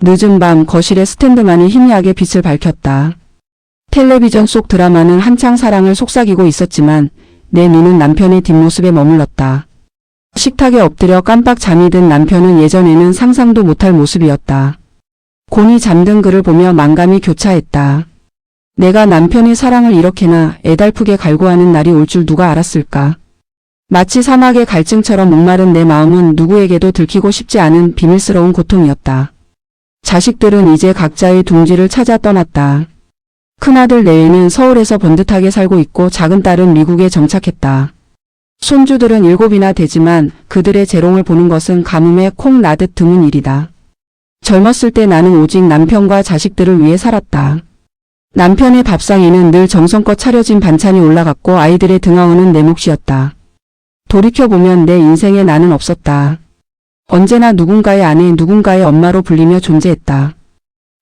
늦은 밤 거실의 스탠드만이 희미하게 빛을 밝혔다. 텔레비전 속 드라마는 한창 사랑을 속삭이고 있었지만 내 눈은 남편의 뒷모습에 머물렀다. 식탁에 엎드려 깜빡 잠이 든 남편은 예전에는 상상도 못할 모습이었다. 곤히 잠든 그를 보며 만감이 교차했다. 내가 남편의 사랑을 이렇게나 애달프게 갈구하는 날이 올 줄 누가 알았을까. 마치 사막의 갈증처럼 목마른 내 마음은 누구에게도 들키고 싶지 않은 비밀스러운 고통이었다. 자식들은 이제 각자의 둥지를 찾아 떠났다. 큰아들 내외는 서울에서 번듯하게 살고 있고 작은 딸은 미국에 정착했다. 손주들은 7이나 되지만 그들의 재롱을 보는 것은 가뭄에 콩 나듯 드문 일이다. 젊었을 때 나는 오직 남편과 자식들을 위해 살았다. 남편의 밥상에는 늘 정성껏 차려진 반찬이 올라갔고 아이들의 등하원은 내 몫이었다. 돌이켜보면 내 인생에 나는 없었다. 언제나 누군가의 아내, 누군가의 엄마로 불리며 존재했다.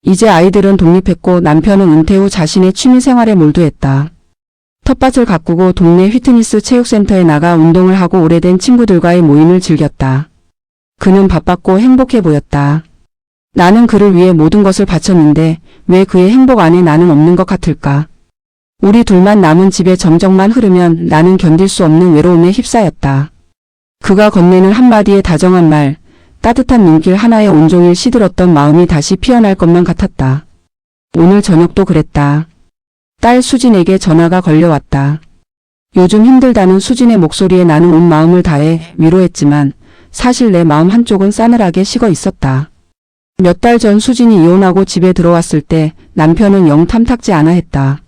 이제 아이들은 독립했고 남편은 은퇴 후 자신의 취미생활에 몰두했다. 텃밭을 가꾸고 동네 휘트니스 체육센터에 나가 운동을 하고 오래된 친구들과의 모임을 즐겼다. 그는 바빴고 행복해 보였다. 나는 그를 위해 모든 것을 바쳤는데 왜 그의 행복 안에 나는 없는 것 같을까? 우리 둘만 남은 집의 정적만 흐르면 나는 견딜 수 없는 외로움에 휩싸였다. 그가 건네는 한마디의 다정한 말, 따뜻한 눈길 하나에 온종일 시들었던 마음이 다시 피어날 것만 같았다. 오늘 저녁도 그랬다. 딸 수진에게 전화가 걸려왔다. 요즘 힘들다는 수진의 목소리에 나는 온 마음을 다해 위로했지만 사실 내 마음 한쪽은 싸늘하게 식어 있었다. 몇 달 전 수진이 이혼하고 집에 들어왔을 때 남편은 영 탐탁지 않아 했다.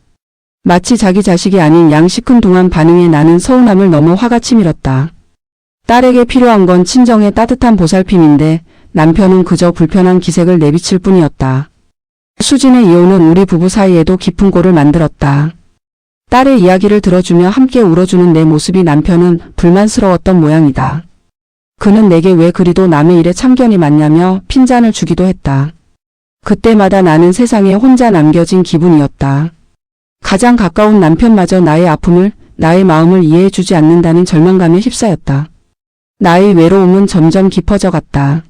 마치 자기 자식이 아닌 양 시큰둥한 반응에 나는 서운함을 넘어 화가 치밀었다. 딸에게 필요한 건 친정의 따뜻한 보살핌인데 남편은 그저 불편한 기색을 내비칠 뿐이었다. 수진의 이혼은 우리 부부 사이에도 깊은 골을 만들었다. 딸의 이야기를 들어주며 함께 울어주는 내 모습이 남편은 불만스러웠던 모양이다. 그는 내게 왜 그리도 남의 일에 참견이 많냐며 핀잔을 주기도 했다. 그때마다 나는 세상에 혼자 남겨진 기분이었다. 가장 가까운 남편마저 나의 아픔을, 나의 마음을 이해해주지 않는다는 절망감에 휩싸였다. 나의 외로움은 점점 깊어져 갔다.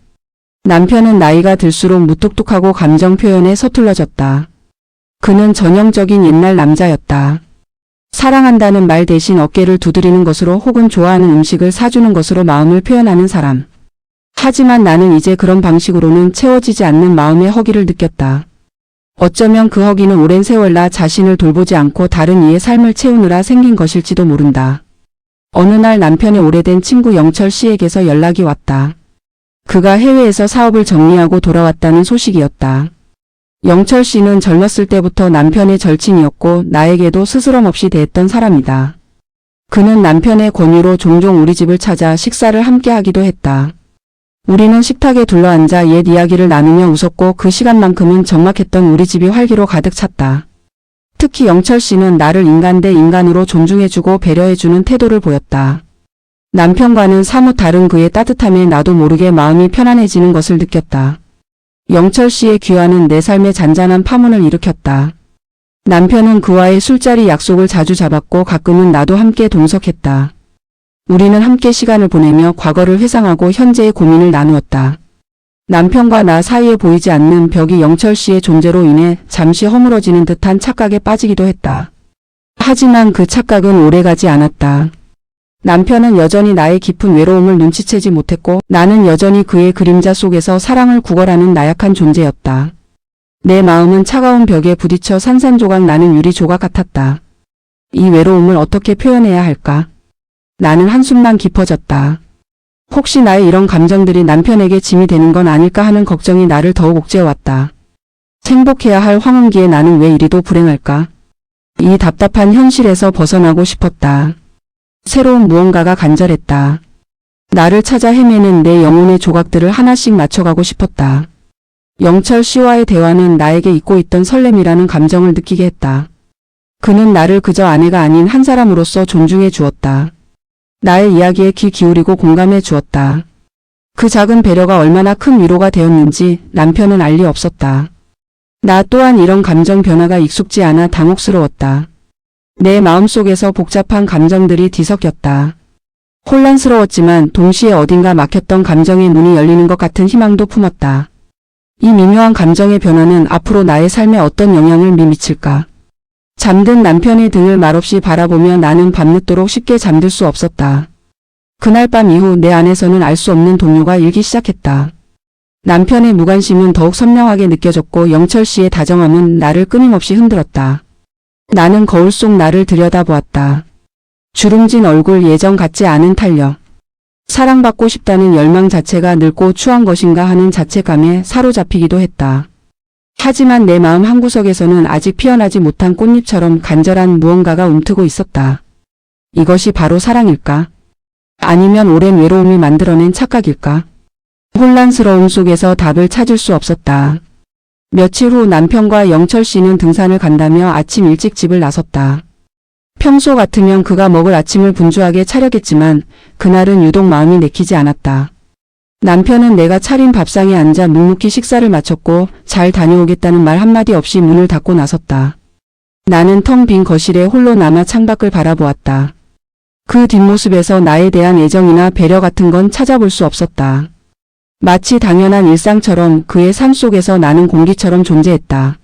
남편은 나이가 들수록 무뚝뚝하고 감정 표현에 서툴러졌다. 그는 전형적인 옛날 남자였다. 사랑한다는 말 대신 어깨를 두드리는 것으로 혹은 좋아하는 음식을 사주는 것으로 마음을 표현하는 사람. 하지만 나는 이제 그런 방식으로는 채워지지 않는 마음의 허기를 느꼈다. 어쩌면 그 허기는 오랜 세월 나 자신을 돌보지 않고 다른 이의 삶을 채우느라 생긴 것일지도 모른다. 어느 날 남편의 오래된 친구 영철 씨에게서 연락이 왔다. 그가 해외에서 사업을 정리하고 돌아왔다는 소식이었다. 영철 씨는 젊었을 때부터 남편의 절친이었고 나에게도 스스럼 없이 대했던 사람이다. 그는 남편의 권유로 종종 우리 집을 찾아 식사를 함께 하기도 했다. 우리는 식탁에 둘러앉아 옛 이야기를 나누며 웃었고 그 시간만큼은 적막했던 우리 집이 활기로 가득 찼다. 특히 영철 씨는 나를 인간 대 인간으로 존중해주고 배려해주는 태도를 보였다. 남편과는 사뭇 다른 그의 따뜻함에 나도 모르게 마음이 편안해지는 것을 느꼈다. 영철 씨의 귀화는 내 삶에 잔잔한 파문을 일으켰다. 남편은 그와의 술자리 약속을 자주 잡았고 가끔은 나도 함께 동석했다. 우리는 함께 시간을 보내며 과거를 회상하고 현재의 고민을 나누었다. 남편과 나 사이에 보이지 않는 벽이 영철 씨의 존재로 인해 잠시 허물어지는 듯한 착각에 빠지기도 했다. 하지만 그 착각은 오래가지 않았다. 남편은 여전히 나의 깊은 외로움을 눈치채지 못했고 나는 여전히 그의 그림자 속에서 사랑을 구걸하는 나약한 존재였다. 내 마음은 차가운 벽에 부딪혀 산산조각 나는 유리 조각 같았다. 이 외로움을 어떻게 표현해야 할까? 나는 한숨만 깊어졌다. 혹시 나의 이런 감정들이 남편에게 짐이 되는 건 아닐까 하는 걱정이 나를 더욱 옥죄어왔다. 행복해야 할 황혼기에 나는 왜 이리도 불행할까? 이 답답한 현실에서 벗어나고 싶었다. 새로운 무언가가 간절했다. 나를 찾아 헤매는 내 영혼의 조각들을 하나씩 맞춰가고 싶었다. 영철 씨와의 대화는 나에게 잊고 있던 설렘이라는 감정을 느끼게 했다. 그는 나를 그저 아내가 아닌 한 사람으로서 존중해 주었다. 나의 이야기에 귀 기울이고 공감해 주었다. 그 작은 배려가 얼마나 큰 위로가 되었는지 남편은 알 리 없었다. 나 또한 이런 감정 변화가 익숙지 않아 당혹스러웠다. 내 마음속에서 복잡한 감정들이 뒤섞였다. 혼란스러웠지만 동시에 어딘가 막혔던 감정의 문이 열리는 것 같은 희망도 품었다. 이 미묘한 감정의 변화는 앞으로 나의 삶에 어떤 영향을 미칠까? 잠든 남편의 등을 말없이 바라보며 나는 밤늦도록 쉽게 잠들 수 없었다. 그날 밤 이후 내 안에서는 알 수 없는 동요가 일기 시작했다. 남편의 무관심은 더욱 선명하게 느껴졌고 영철 씨의 다정함은 나를 끊임없이 흔들었다. 나는 거울 속 나를 들여다보았다. 주름진 얼굴, 예전 같지 않은 탄력. 사랑받고 싶다는 열망 자체가 늙고 추한 것인가 하는 자책감에 사로잡히기도 했다. 하지만 내 마음 한구석에서는 아직 피어나지 못한 꽃잎처럼 간절한 무언가가 움트고 있었다. 이것이 바로 사랑일까? 아니면 오랜 외로움이 만들어낸 착각일까? 혼란스러움 속에서 답을 찾을 수 없었다. 며칠 후 남편과 영철 씨는 등산을 간다며 아침 일찍 집을 나섰다. 평소 같으면 그가 먹을 아침을 분주하게 차렸겠지만 그날은 유독 마음이 내키지 않았다. 남편은 내가 차린 밥상에 앉아 묵묵히 식사를 마쳤고 잘 다녀오겠다는 말 한마디 없이 문을 닫고 나섰다. 나는 텅 빈 거실에 홀로 남아 창밖을 바라보았다. 그 뒷모습에서 나에 대한 애정이나 배려 같은 건 찾아볼 수 없었다. 마치 당연한 일상처럼 그의 삶 속에서 나는 공기처럼 존재했다.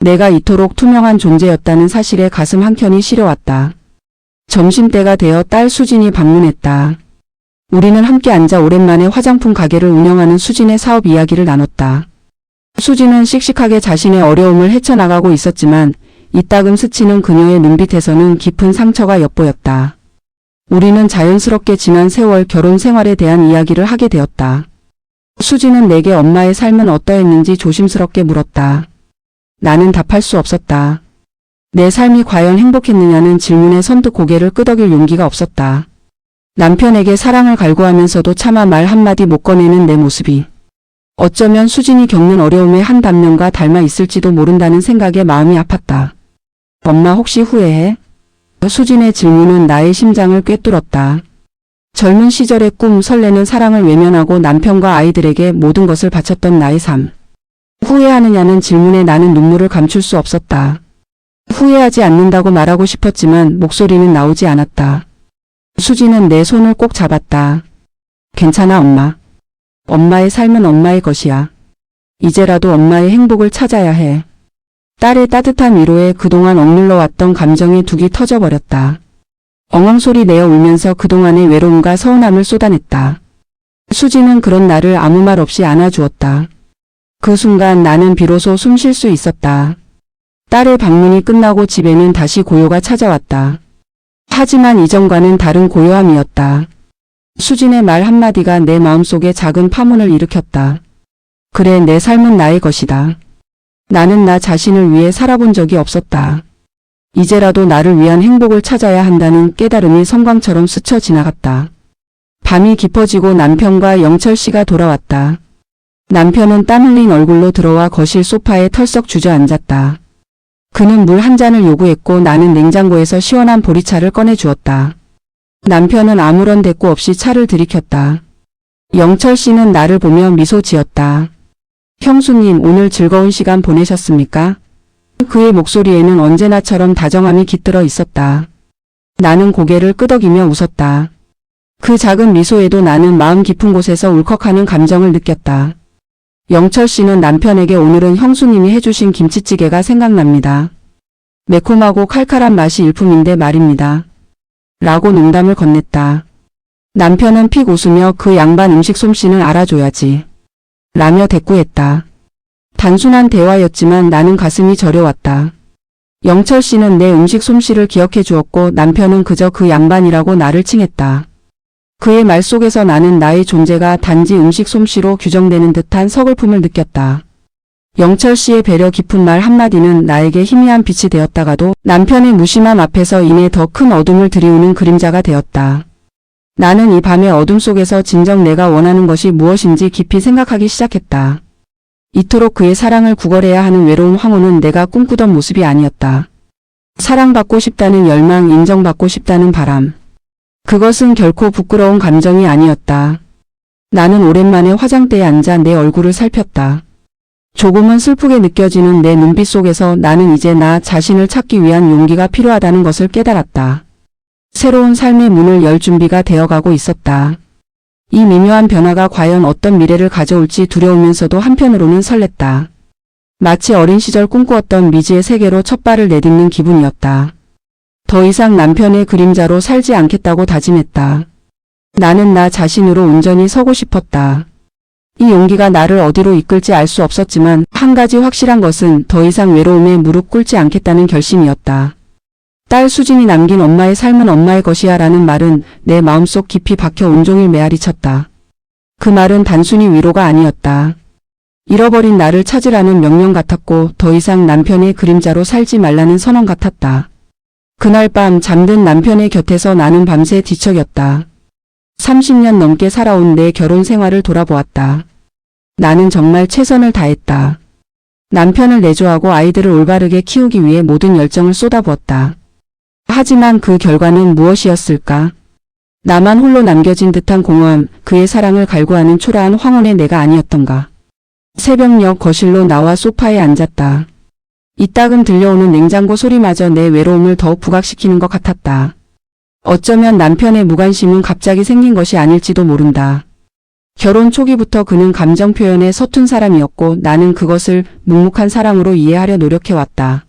내가 이토록 투명한 존재였다는 사실에 가슴 한켠이 시려왔다. 점심때가 되어 딸 수진이 방문했다. 우리는 함께 앉아 오랜만에 화장품 가게를 운영하는 수진의 사업 이야기를 나눴다. 수진은 씩씩하게 자신의 어려움을 헤쳐나가고 있었지만 이따금 스치는 그녀의 눈빛에서는 깊은 상처가 엿보였다. 우리는 자연스럽게 지난 세월 결혼 생활에 대한 이야기를 하게 되었다. 수진은 내게 엄마의 삶은 어떠했는지 조심스럽게 물었다. 나는 답할 수 없었다. 내 삶이 과연 행복했느냐는 질문에 선뜻 고개를 끄덕일 용기가 없었다. 남편에게 사랑을 갈구하면서도 차마 말 한마디 못 꺼내는 내 모습이 어쩌면 수진이 겪는 어려움의 한 단면과 닮아 있을지도 모른다는 생각에 마음이 아팠다. 엄마 혹시 후회해? 수진의 질문은 나의 심장을 꿰뚫었다. 젊은 시절의 꿈, 설레는 사랑을 외면하고 남편과 아이들에게 모든 것을 바쳤던 나의 삶. 후회하느냐는 질문에 나는 눈물을 감출 수 없었다. 후회하지 않는다고 말하고 싶었지만 목소리는 나오지 않았다. 수진은 내 손을 꼭 잡았다. 괜찮아 엄마. 엄마의 삶은 엄마의 것이야. 이제라도 엄마의 행복을 찾아야 해. 딸의 따뜻한 위로에 그동안 억눌러 왔던 감정이 둑이 터져버렸다. 엉엉소리 내어 울면서 그동안의 외로움과 서운함을 쏟아냈다. 수진은 그런 나를 아무 말 없이 안아주었다. 그 순간 나는 비로소 숨 쉴 수 있었다. 딸의 방문이 끝나고 집에는 다시 고요가 찾아왔다. 하지만 이전과는 다른 고요함이었다. 수진의 말 한마디가 내 마음속에 작은 파문을 일으켰다. 그래, 내 삶은 나의 것이다. 나는 나 자신을 위해 살아본 적이 없었다. 이제라도 나를 위한 행복을 찾아야 한다는 깨달음이 섬광처럼 스쳐 지나갔다. 밤이 깊어지고 남편과 영철 씨가 돌아왔다. 남편은 땀 흘린 얼굴로 들어와 거실 소파에 털썩 주저앉았다. 그는 물 한 잔을 요구했고 나는 냉장고에서 시원한 보리차를 꺼내 주었다. 남편은 아무런 대꾸 없이 차를 들이켰다. 영철 씨는 나를 보며 미소 지었다. 형수님, 오늘 즐거운 시간 보내셨습니까? 그의 목소리에는 언제나처럼 다정함이 깃들어 있었다. 나는 고개를 끄덕이며 웃었다. 그 작은 미소에도 나는 마음 깊은 곳에서 울컥하는 감정을 느꼈다. 영철 씨는 남편에게 오늘은 형수님이 해주신 김치찌개가 생각납니다. 매콤하고 칼칼한 맛이 일품인데 말입니다. 라고 농담을 건넸다. 남편은 픽 웃으며 그 양반 음식 솜씨는 알아줘야지. 라며 대꾸했다. 단순한 대화였지만 나는 가슴이 저려왔다. 영철 씨는 내 음식 솜씨를 기억해 주었고 남편은 그저 그 양반이라고 나를 칭했다. 그의 말 속에서 나는 나의 존재가 단지 음식 솜씨로 규정되는 듯한 서글픔을 느꼈다. 영철 씨의 배려 깊은 말 한마디는 나에게 희미한 빛이 되었다가도 남편의 무심함 앞에서 이내 더 큰 어둠을 들이우는 그림자가 되었다. 나는 이 밤의 어둠 속에서 진정 내가 원하는 것이 무엇인지 깊이 생각하기 시작했다. 이토록 그의 사랑을 구걸해야 하는 외로운 황후는 내가 꿈꾸던 모습이 아니었다. 사랑받고 싶다는 열망, 인정받고 싶다는 바람. 그것은 결코 부끄러운 감정이 아니었다. 나는 오랜만에 화장대에 앉아 내 얼굴을 살폈다. 조금은 슬프게 느껴지는 내 눈빛 속에서 나는 이제 나 자신을 찾기 위한 용기가 필요하다는 것을 깨달았다. 새로운 삶의 문을 열 준비가 되어가고 있었다. 이 미묘한 변화가 과연 어떤 미래를 가져올지 두려우면서도 한편으로는 설렜다. 마치 어린 시절 꿈꾸었던 미지의 세계로 첫 발을 내딛는 기분이었다. 더 이상 남편의 그림자로 살지 않겠다고 다짐했다. 나는 나 자신으로 온전히 서고 싶었다. 이 용기가 나를 어디로 이끌지 알 수 없었지만 한 가지 확실한 것은 더 이상 외로움에 무릎 꿇지 않겠다는 결심이었다. 딸 수진이 남긴 엄마의 삶은 엄마의 것이야 라는 말은 내 마음속 깊이 박혀 온종일 메아리 쳤다. 그 말은 단순히 위로가 아니었다. 잃어버린 나를 찾으라는 명령 같았고 더 이상 남편의 그림자로 살지 말라는 선언 같았다. 그날 밤 잠든 남편의 곁에서 나는 밤새 뒤척였다. 30년 넘게 살아온 내 결혼 생활을 돌아보았다. 나는 정말 최선을 다했다. 남편을 내조하고 아이들을 올바르게 키우기 위해 모든 열정을 쏟아부었다. 하지만 그 결과는 무엇이었을까? 나만 홀로 남겨진 듯한 공허함, 그의 사랑을 갈구하는 초라한 황혼의 내가 아니었던가. 새벽녘 거실로 나와 소파에 앉았다. 이따금 들려오는 냉장고 소리마저 내 외로움을 더욱 부각시키는 것 같았다. 어쩌면 남편의 무관심은 갑자기 생긴 것이 아닐지도 모른다. 결혼 초기부터 그는 감정 표현에 서툰 사람이었고 나는 그것을 묵묵한 사랑으로 이해하려 노력해왔다.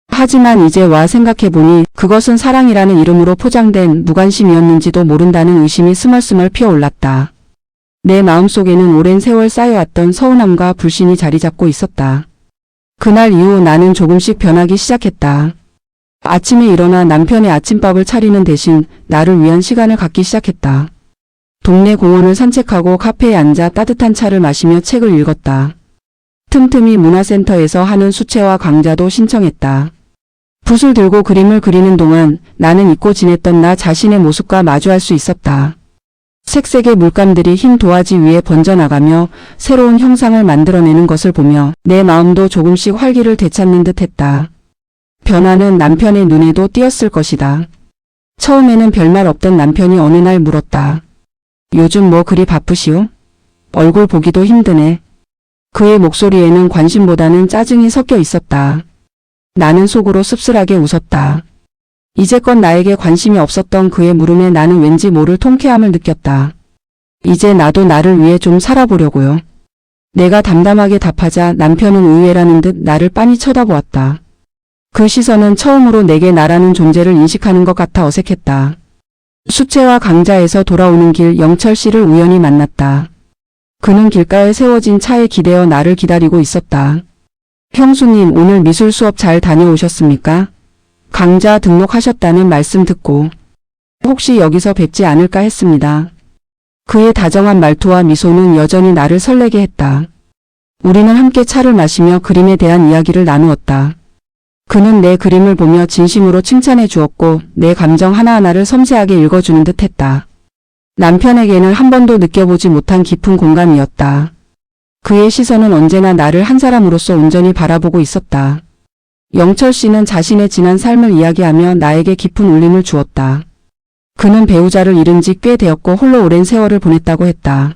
하지만 이제 와 생각해보니 그것은 사랑이라는 이름으로 포장된 무관심이었는지도 모른다는 의심이 스멀스멀 피어올랐다. 내 마음속에는 오랜 세월 쌓여왔던 서운함과 불신이 자리잡고 있었다. 그날 이후 나는 조금씩 변하기 시작했다. 아침에 일어나 남편의 아침밥을 차리는 대신 나를 위한 시간을 갖기 시작했다. 동네 공원을 산책하고 카페에 앉아 따뜻한 차를 마시며 책을 읽었다. 틈틈이 문화센터에서 하는 수채화 강좌도 신청했다. 붓을 들고 그림을 그리는 동안 나는 잊고 지냈던 나 자신의 모습과 마주할 수 있었다. 색색의 물감들이 흰 도화지 위에 번져나가며 새로운 형상을 만들어내는 것을 보며 내 마음도 조금씩 활기를 되찾는 듯 했다. 변화는 남편의 눈에도 띄었을 것이다. 처음에는 별말 없던 남편이 어느 날 물었다. 요즘 뭐 그리 바쁘시오? 얼굴 보기도 힘드네. 그의 목소리에는 관심보다는 짜증이 섞여 있었다. 나는 속으로 씁쓸하게 웃었다. 이제껏 나에게 관심이 없었던 그의 물음에 나는 왠지 모를 통쾌함을 느꼈다. 이제 나도 나를 위해 좀 살아보려고요. 내가 담담하게 답하자 남편은 의외라는 듯 나를 빤히 쳐다보았다. 그 시선은 처음으로 내게 나라는 존재를 인식하는 것 같아 어색했다. 수채화 강좌에서 돌아오는 길 영철 씨를 우연히 만났다. 그는 길가에 세워진 차에 기대어 나를 기다리고 있었다. 형수님, 오늘 미술 수업 잘 다녀오셨습니까? 강좌 등록하셨다는 말씀 듣고 혹시 여기서 뵙지 않을까 했습니다. 그의 다정한 말투와 미소는 여전히 나를 설레게 했다. 우리는 함께 차를 마시며 그림에 대한 이야기를 나누었다. 그는 내 그림을 보며 진심으로 칭찬해 주었고 내 감정 하나하나를 섬세하게 읽어주는 듯 했다. 남편에게는 한 번도 느껴보지 못한 깊은 공감이었다. 그의 시선은 언제나 나를 한 사람으로서 온전히 바라보고 있었다. 영철 씨는 자신의 지난 삶을 이야기하며 나에게 깊은 울림을 주었다. 그는 배우자를 잃은 지 꽤 되었고 홀로 오랜 세월을 보냈다고 했다.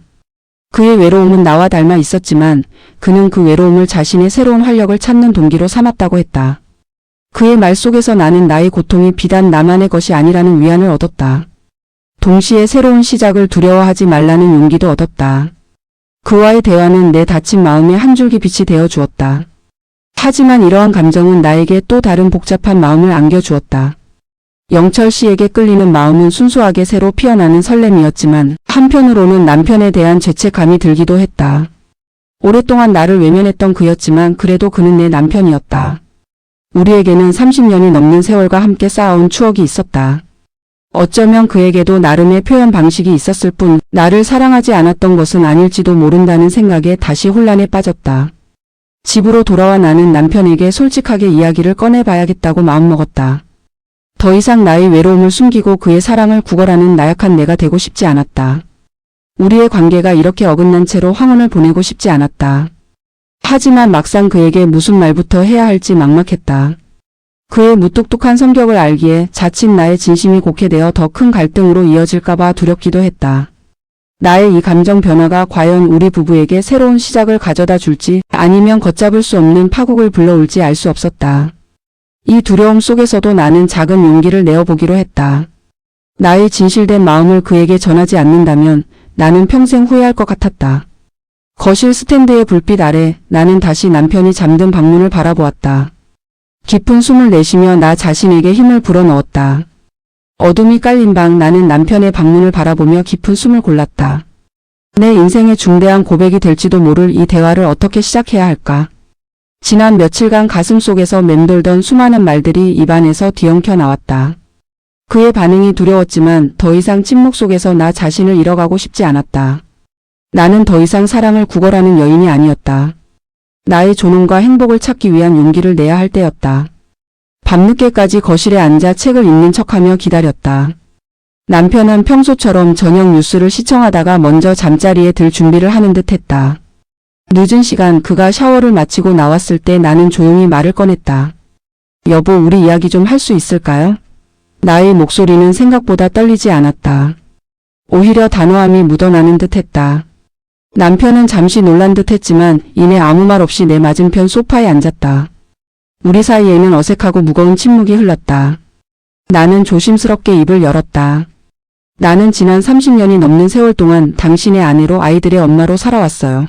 그의 외로움은 나와 닮아 있었지만 그는 그 외로움을 자신의 새로운 활력을 찾는 동기로 삼았다고 했다. 그의 말 속에서 나는 나의 고통이 비단 나만의 것이 아니라는 위안을 얻었다. 동시에 새로운 시작을 두려워하지 말라는 용기도 얻었다. 그와의 대화는 내 다친 마음에 한 줄기 빛이 되어 주었다. 하지만 이러한 감정은 나에게 또 다른 복잡한 마음을 안겨주었다. 영철 씨에게 끌리는 마음은 순수하게 새로 피어나는 설렘이었지만 한편으로는 남편에 대한 죄책감이 들기도 했다. 오랫동안 나를 외면했던 그였지만 그래도 그는 내 남편이었다. 우리에게는 30년이 넘는 세월과 함께 쌓아온 추억이 있었다. 어쩌면 그에게도 나름의 표현 방식이 있었을 뿐 나를 사랑하지 않았던 것은 아닐지도 모른다는 생각에 다시 혼란에 빠졌다. 집으로 돌아와 나는 남편에게 솔직하게 이야기를 꺼내봐야겠다고 마음먹었다. 더 이상 나의 외로움을 숨기고 그의 사랑을 구걸하는 나약한 내가 되고 싶지 않았다. 우리의 관계가 이렇게 어긋난 채로 황혼을 보내고 싶지 않았다. 하지만 막상 그에게 무슨 말부터 해야 할지 막막했다. 그의 무뚝뚝한 성격을 알기에 자칫 나의 진심이 곡해되어 더 큰 갈등으로 이어질까봐 두렵기도 했다. 나의 이 감정 변화가 과연 우리 부부에게 새로운 시작을 가져다 줄지 아니면 걷잡을 수 없는 파국을 불러올지 알 수 없었다. 이 두려움 속에서도 나는 작은 용기를 내어보기로 했다. 나의 진실된 마음을 그에게 전하지 않는다면 나는 평생 후회할 것 같았다. 거실 스탠드의 불빛 아래 나는 다시 남편이 잠든 방문을 바라보았다. 깊은 숨을 내쉬며 나 자신에게 힘을 불어넣었다. 어둠이 깔린 방 나는 남편의 방문을 바라보며 깊은 숨을 골랐다. 내 인생의 중대한 고백이 될지도 모를 이 대화를 어떻게 시작해야 할까? 지난 며칠간 가슴속에서 맴돌던 수많은 말들이 입안에서 뒤엉켜 나왔다. 그의 반응이 두려웠지만 더 이상 침묵 속에서 나 자신을 잃어가고 싶지 않았다. 나는 더 이상 사랑을 구걸하는 여인이 아니었다. 나의 존엄과 행복을 찾기 위한 용기를 내야 할 때였다. 밤늦게까지 거실에 앉아 책을 읽는 척하며 기다렸다. 남편은 평소처럼 저녁 뉴스를 시청하다가 먼저 잠자리에 들 준비를 하는 듯 했다. 늦은 시간 그가 샤워를 마치고 나왔을 때 나는 조용히 말을 꺼냈다. 여보, 우리 이야기 좀 할 수 있을까요? 나의 목소리는 생각보다 떨리지 않았다. 오히려 단호함이 묻어나는 듯 했다. 남편은 잠시 놀란 듯 했지만 이내 아무 말 없이 내 맞은편 소파에 앉았다. 우리 사이에는 어색하고 무거운 침묵이 흘렀다. 나는 조심스럽게 입을 열었다. 나는 지난 30년이 넘는 세월 동안 당신의 아내로 아이들의 엄마로 살아왔어요.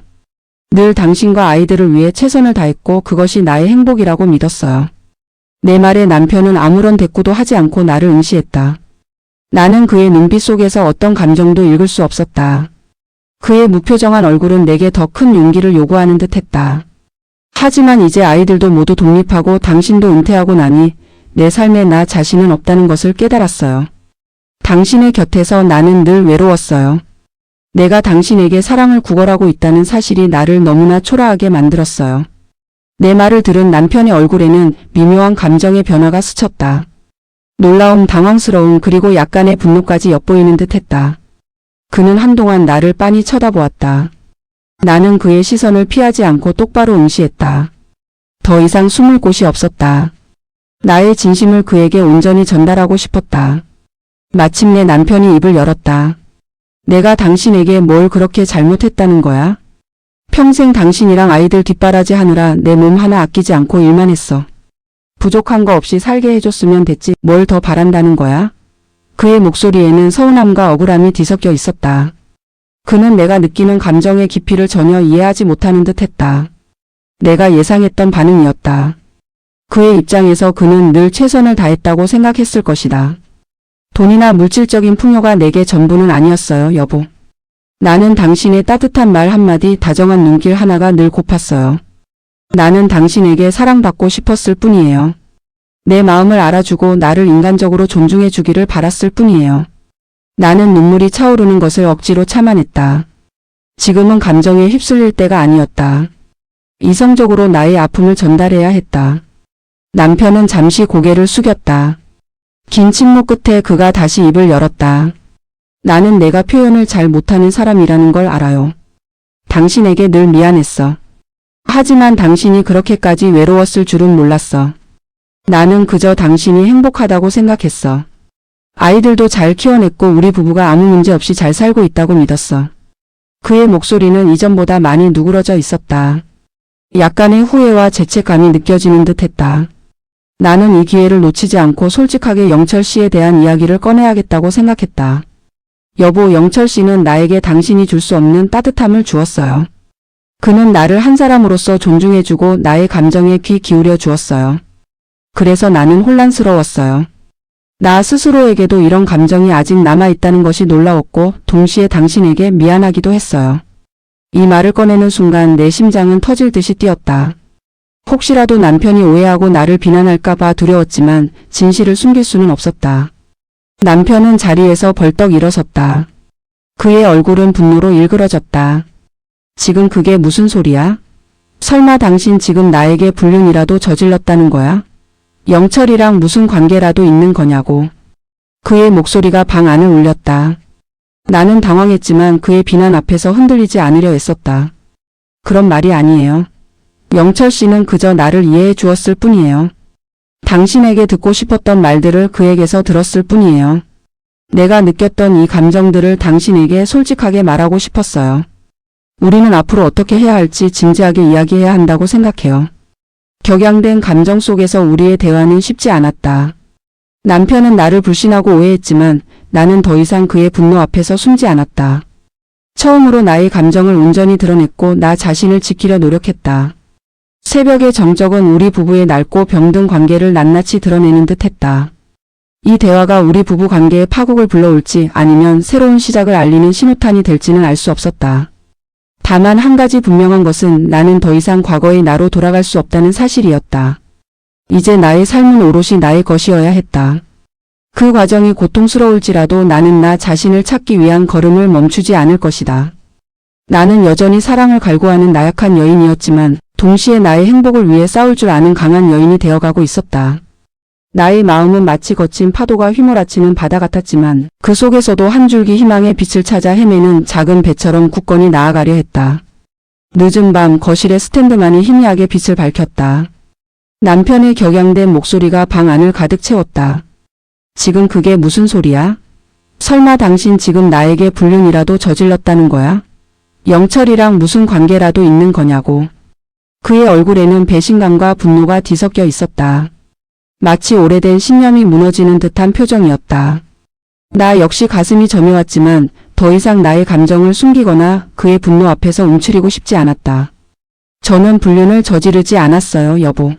늘 당신과 아이들을 위해 최선을 다했고 그것이 나의 행복이라고 믿었어요. 내 말에 남편은 아무런 대꾸도 하지 않고 나를 응시했다. 나는 그의 눈빛 속에서 어떤 감정도 읽을 수 없었다. 그의 무표정한 얼굴은 내게 더 큰 용기를 요구하는 듯 했다. 하지만 이제 아이들도 모두 독립하고 당신도 은퇴하고 나니 내 삶에 나 자신은 없다는 것을 깨달았어요. 당신의 곁에서 나는 늘 외로웠어요. 내가 당신에게 사랑을 구걸하고 있다는 사실이 나를 너무나 초라하게 만들었어요. 내 말을 들은 남편의 얼굴에는 미묘한 감정의 변화가 스쳤다. 놀라움, 당황스러움 그리고 약간의 분노까지 엿보이는 듯 했다. 그는 한동안 나를 빤히 쳐다보았다. 나는 그의 시선을 피하지 않고 똑바로 응시했다. 더 이상 숨을 곳이 없었다. 나의 진심을 그에게 온전히 전달하고 싶었다. 마침내 남편이 입을 열었다. 내가 당신에게 뭘 그렇게 잘못했다는 거야? 평생 당신이랑 아이들 뒷바라지 하느라 내 몸 하나 아끼지 않고 일만 했어. 부족한 거 없이 살게 해줬으면 됐지 뭘 더 바란다는 거야? 그의 목소리에는 서운함과 억울함이 뒤섞여 있었다. 그는 내가 느끼는 감정의 깊이를 전혀 이해하지 못하는 듯 했다. 내가 예상했던 반응이었다. 그의 입장에서 그는 늘 최선을 다했다고 생각했을 것이다. 돈이나 물질적인 풍요가 내게 전부는 아니었어요, 여보. 나는 당신의 따뜻한 말 한마디, 다정한 눈길 하나가 늘 고팠어요. 나는 당신에게 사랑받고 싶었을 뿐이에요. 내 마음을 알아주고 나를 인간적으로 존중해 주기를 바랐을 뿐이에요. 나는 눈물이 차오르는 것을 억지로 참아냈다. 지금은 감정에 휩쓸릴 때가 아니었다. 이성적으로 나의 아픔을 전달해야 했다. 남편은 잠시 고개를 숙였다. 긴 침묵 끝에 그가 다시 입을 열었다. 나는 내가 표현을 잘 못하는 사람이라는 걸 알아요. 당신에게 늘 미안했어. 하지만 당신이 그렇게까지 외로웠을 줄은 몰랐어. 나는 그저 당신이 행복하다고 생각했어. 아이들도 잘 키워냈고 우리 부부가 아무 문제 없이 잘 살고 있다고 믿었어. 그의 목소리는 이전보다 많이 누그러져 있었다. 약간의 후회와 죄책감이 느껴지는 듯 했다. 나는 이 기회를 놓치지 않고 솔직하게 영철 씨에 대한 이야기를 꺼내야겠다고 생각했다. 여보, 영철 씨는 나에게 당신이 줄 수 없는 따뜻함을 주었어요. 그는 나를 한 사람으로서 존중해주고 나의 감정에 귀 기울여 주었어요. 그래서 나는 혼란스러웠어요. 나 스스로에게도 이런 감정이 아직 남아있다는 것이 놀라웠고 동시에 당신에게 미안하기도 했어요. 이 말을 꺼내는 순간 내 심장은 터질 듯이 뛰었다. 혹시라도 남편이 오해하고 나를 비난할까봐 두려웠지만 진실을 숨길 수는 없었다. 남편은 자리에서 벌떡 일어섰다. 그의 얼굴은 분노로 일그러졌다. 지금 그게 무슨 소리야? 설마 당신 지금 나에게 불륜이라도 저질렀다는 거야? 영철이랑 무슨 관계라도 있는 거냐고. 그의 목소리가 방 안을 울렸다. 나는 당황했지만 그의 비난 앞에서 흔들리지 않으려 애썼다. 그런 말이 아니에요. 영철 씨는 그저 나를 이해해 주었을 뿐이에요. 당신에게 듣고 싶었던 말들을 그에게서 들었을 뿐이에요. 내가 느꼈던 이 감정들을 당신에게 솔직하게 말하고 싶었어요. 우리는 앞으로 어떻게 해야 할지 진지하게 이야기해야 한다고 생각해요. 격양된 감정 속에서 우리의 대화는 쉽지 않았다. 남편은 나를 불신하고 오해했지만 나는 더 이상 그의 분노 앞에서 숨지 않았다. 처음으로 나의 감정을 온전히 드러냈고 나 자신을 지키려 노력했다. 새벽의 정적은 우리 부부의 낡고 병든 관계를 낱낱이 드러내는 듯 했다. 이 대화가 우리 부부 관계에 파국을 불러올지 아니면 새로운 시작을 알리는 신호탄이 될지는 알 수 없었다. 다만 한 가지 분명한 것은 나는 더 이상 과거의 나로 돌아갈 수 없다는 사실이었다. 이제 나의 삶은 오롯이 나의 것이어야 했다. 그 과정이 고통스러울지라도 나는 나 자신을 찾기 위한 걸음을 멈추지 않을 것이다. 나는 여전히 사랑을 갈구하는 나약한 여인이었지만 동시에 나의 행복을 위해 싸울 줄 아는 강한 여인이 되어가고 있었다. 나의 마음은 마치 거친 파도가 휘몰아치는 바다 같았지만 그 속에서도 한 줄기 희망의 빛을 찾아 헤매는 작은 배처럼 굳건히 나아가려 했다. 늦은 밤 거실의 스탠드만이 희미하게 빛을 밝혔다. 남편의 격양된 목소리가 방 안을 가득 채웠다. 지금 그게 무슨 소리야? 설마 당신 지금 나에게 불륜이라도 저질렀다는 거야? 영철이랑 무슨 관계라도 있는 거냐고. 그의 얼굴에는 배신감과 분노가 뒤섞여 있었다. 마치 오래된 신념이 무너지는 듯한 표정이었다. 나 역시 가슴이 저며왔지만 더 이상 나의 감정을 숨기거나 그의 분노 앞에서 움츠리고 싶지 않았다. 저는 불륜을 저지르지 않았어요, 여보.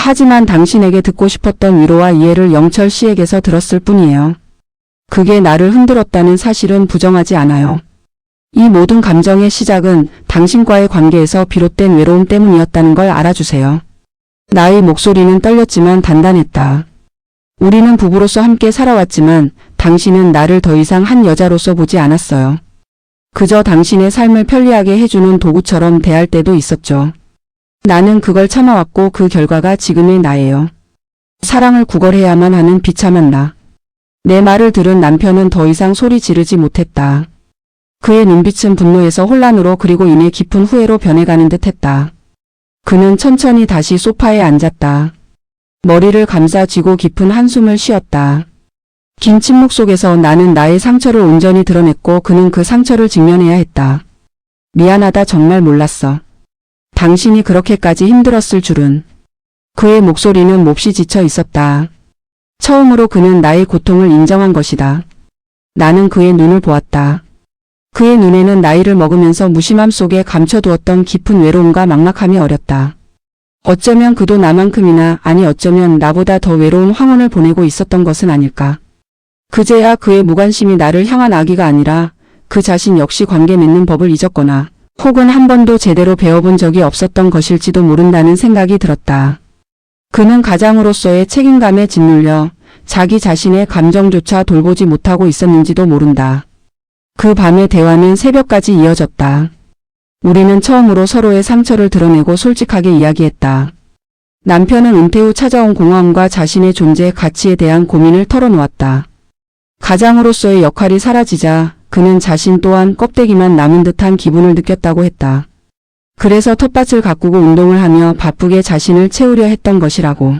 하지만 당신에게 듣고 싶었던 위로와 이해를 영철 씨에게서 들었을 뿐이에요. 그게 나를 흔들었다는 사실은 부정하지 않아요. 이 모든 감정의 시작은 당신과의 관계에서 비롯된 외로움 때문이었다는 걸 알아주세요. 나의 목소리는 떨렸지만 단단했다. 우리는 부부로서 함께 살아왔지만 당신은 나를 더 이상 한 여자로서 보지 않았어요. 그저 당신의 삶을 편리하게 해주는 도구처럼 대할 때도 있었죠. 나는 그걸 참아왔고 그 결과가 지금의 나예요. 사랑을 구걸해야만 하는 비참한 나. 내 말을 들은 남편은 더 이상 소리 지르지 못했다. 그의 눈빛은 분노에서 혼란으로 그리고 이내 깊은 후회로 변해가는 듯했다. 그는 천천히 다시 소파에 앉았다. 머리를 감싸 쥐고 깊은 한숨을 쉬었다. 긴 침묵 속에서 나는 나의 상처를 온전히 드러냈고 그는 그 상처를 직면해야 했다. 미안하다, 정말 몰랐어. 당신이 그렇게까지 힘들었을 줄은. 그의 목소리는 몹시 지쳐 있었다. 처음으로 그는 나의 고통을 인정한 것이다. 나는 그의 눈을 보았다. 그의 눈에는 나이를 먹으면서 무심함 속에 감춰두었던 깊은 외로움과 막막함이 어렸다. 어쩌면 그도 나만큼이나, 아니 어쩌면 나보다 더 외로운 황혼을 보내고 있었던 것은 아닐까. 그제야 그의 무관심이 나를 향한 악의가 아니라 그 자신 역시 관계 맺는 법을 잊었거나 혹은 한 번도 제대로 배워본 적이 없었던 것일지도 모른다는 생각이 들었다. 그는 가장으로서의 책임감에 짓눌려 자기 자신의 감정조차 돌보지 못하고 있었는지도 모른다. 그 밤의 대화는 새벽까지 이어졌다. 우리는 처음으로 서로의 상처를 드러내고 솔직하게 이야기했다. 남편은 은퇴 후 찾아온 공허함과 자신의 존재 가치에 대한 고민을 털어놓았다. 가장으로서의 역할이 사라지자 그는 자신 또한 껍데기만 남은 듯한 기분을 느꼈다고 했다. 그래서 텃밭을 가꾸고 운동을 하며 바쁘게 자신을 채우려 했던 것이라고.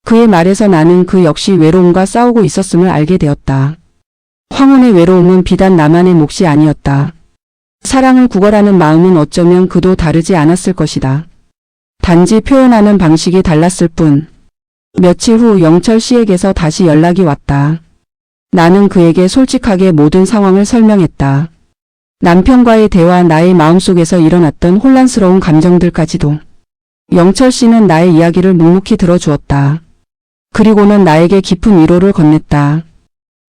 그의 말에서 나는 그 역시 외로움과 싸우고 있었음을 알게 되었다. 황혼의 외로움은 비단 나만의 몫이 아니었다. 사랑을 구걸하는 마음은 어쩌면 그도 다르지 않았을 것이다. 단지 표현하는 방식이 달랐을 뿐. 며칠 후 영철 씨에게서 다시 연락이 왔다. 나는 그에게 솔직하게 모든 상황을 설명했다. 남편과의 대화, 나의 마음속에서 일어났던 혼란스러운 감정들까지도. 영철 씨는 나의 이야기를 묵묵히 들어주었다. 그리고는 나에게 깊은 위로를 건넸다.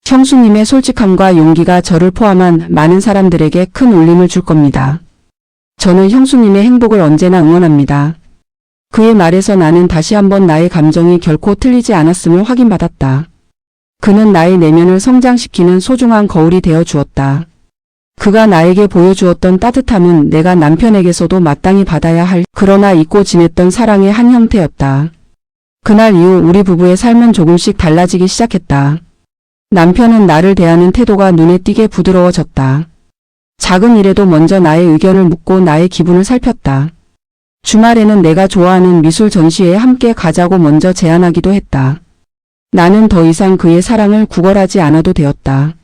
형수님의 솔직함과 용기가 저를 포함한 많은 사람들에게 큰 울림을 줄 겁니다. 저는 형수님의 행복을 언제나 응원합니다. 그의 말에서 나는 다시 한번 나의 감정이 결코 틀리지 않았음을 확인받았다. 그는 나의 내면을 성장시키는 소중한 거울이 되어 주었다. 그가 나에게 보여주었던 따뜻함은 내가 남편에게서도 마땅히 받아야 할, 그러나 잊고 지냈던 사랑의 한 형태였다. 그날 이후 우리 부부의 삶은 조금씩 달라지기 시작했다. 남편은 나를 대하는 태도가 눈에 띄게 부드러워졌다. 작은 일에도 먼저 나의 의견을 묻고 나의 기분을 살폈다. 주말에는 내가 좋아하는 미술 전시회에 함께 가자고 먼저 제안하기도 했다. 나는 더 이상 그의 사랑을 구걸하지 않아도 되었다.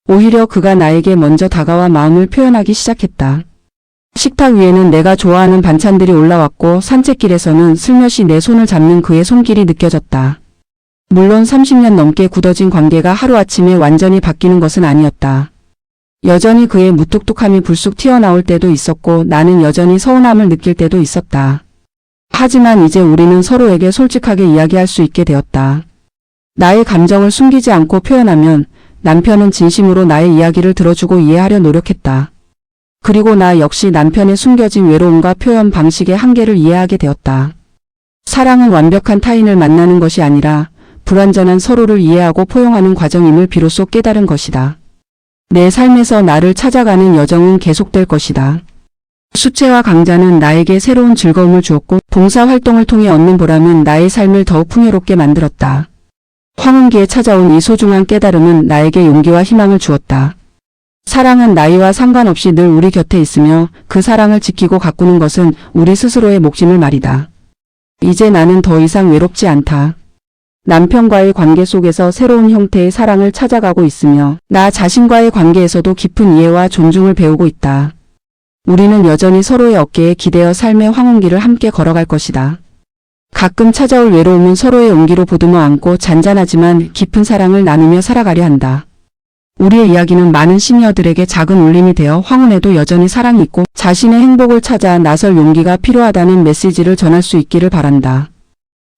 오히려 그가 나에게 먼저 다가와 마음을 표현하기 시작했다. 식탁 위에는 내가 좋아하는 반찬들이 올라왔고 산책길에서는 슬며시 내 손을 잡는 그의 손길이 느껴졌다. 물론 30년 넘게 굳어진 관계가 하루아침에 완전히 바뀌는 것은 아니었다. 여전히 그의 무뚝뚝함이 불쑥 튀어나올 때도 있었고 나는 여전히 서운함을 느낄 때도 있었다. 하지만 이제 우리는 서로에게 솔직하게 이야기할 수 있게 되었다. 나의 감정을 숨기지 않고 표현하면 남편은 진심으로 나의 이야기를 들어주고 이해하려 노력했다. 그리고 나 역시 남편의 숨겨진 외로움과 표현 방식의 한계를 이해하게 되었다. 사랑은 완벽한 타인을 만나는 것이 아니라 불완전한 서로를 이해하고 포용하는 과정임을 비로소 깨달은 것이다. 내 삶에서 나를 찾아가는 여정은 계속될 것이다. 수채화 강자는 나에게 새로운 즐거움을 주었고 봉사활동을 통해 얻는 보람은 나의 삶을 더욱 풍요롭게 만들었다. 황혼기에 찾아온 이 소중한 깨달음은 나에게 용기와 희망을 주었다. 사랑은 나이와 상관없이 늘 우리 곁에 있으며 그 사랑을 지키고 가꾸는 것은 우리 스스로의 몫임을 말이다. 이제 나는 더 이상 외롭지 않다. 남편과의 관계 속에서 새로운 형태의 사랑을 찾아가고 있으며 나 자신과의 관계에서도 깊은 이해와 존중을 배우고 있다. 우리는 여전히 서로의 어깨에 기대어 삶의 황혼기를 함께 걸어갈 것이다. 가끔 찾아올 외로움은 서로의 온기로 보듬어 안고 잔잔하지만 깊은 사랑을 나누며 살아가려 한다. 우리의 이야기는 많은 시니어들에게 작은 울림이 되어 황혼에도 여전히 사랑이 있고 자신의 행복을 찾아 나설 용기가 필요하다는 메시지를 전할 수 있기를 바란다.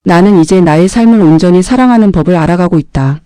나는 이제 나의 삶을 온전히 사랑하는 법을 알아가고 있다.